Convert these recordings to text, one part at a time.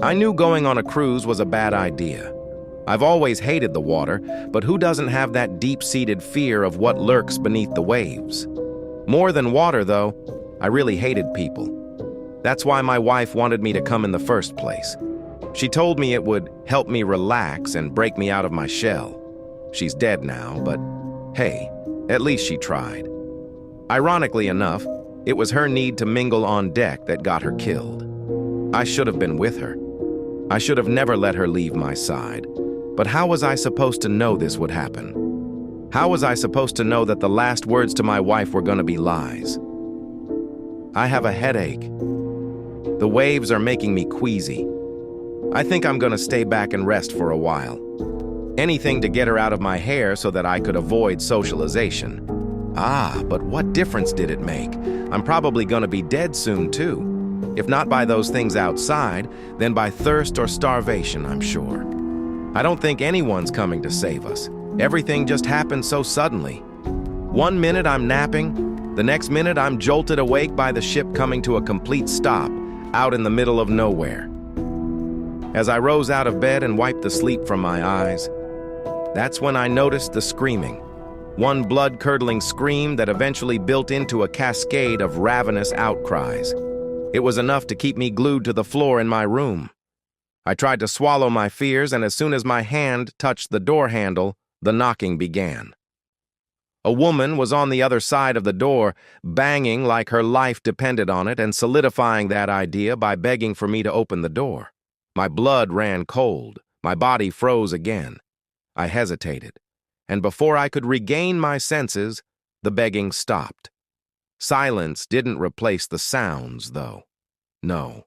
I knew going on a cruise was a bad idea. I've always hated the water, but who doesn't have that deep-seated fear of what lurks beneath the waves? More than water, though, I really hated people. That's why my wife wanted me to come in the first place. She told me it would help me relax and break me out of my shell. She's dead now, but hey, at least she tried. Ironically enough, it was her need to mingle on deck that got her killed. I should have been with her. I should have never let her leave my side. But how was I supposed to know this would happen? How was I supposed to know that the last words to my wife were going to be lies? I have a headache. The waves are making me queasy. I think I'm going to stay back and rest for a while. Anything to get her out of my hair so that I could avoid socialization. But what difference did it make? I'm probably going to be dead soon, too. If not by those things outside, then by thirst or starvation, I'm sure. I don't think anyone's coming to save us. Everything just happened so suddenly. One minute I'm napping, the next minute I'm jolted awake by the ship coming to a complete stop out in the middle of nowhere. As I rose out of bed and wiped the sleep from my eyes, that's when I noticed the screaming. One blood-curdling scream that eventually built into a cascade of ravenous outcries. It was enough to keep me glued to the floor in my room. I tried to swallow my fears, and as soon as my hand touched the door handle, the knocking began. A woman was on the other side of the door, banging like her life depended on it and solidifying that idea by begging for me to open the door. My blood ran cold. My body froze again. I hesitated, and before I could regain my senses, the begging stopped. Silence didn't replace the sounds, though. No.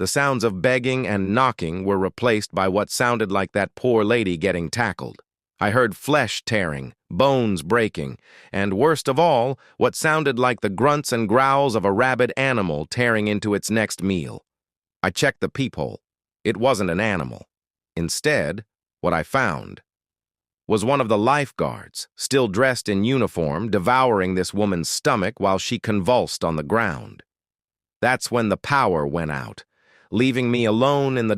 The sounds of begging and knocking were replaced by what sounded like that poor lady getting tackled. I heard flesh tearing, bones breaking, and worst of all, what sounded like the grunts and growls of a rabid animal tearing into its next meal. I checked the peephole. It wasn't an animal. Instead, what I found was one of the lifeguards, still dressed in uniform, devouring this woman's stomach while she convulsed on the ground. That's when the power went out, leaving me alone in the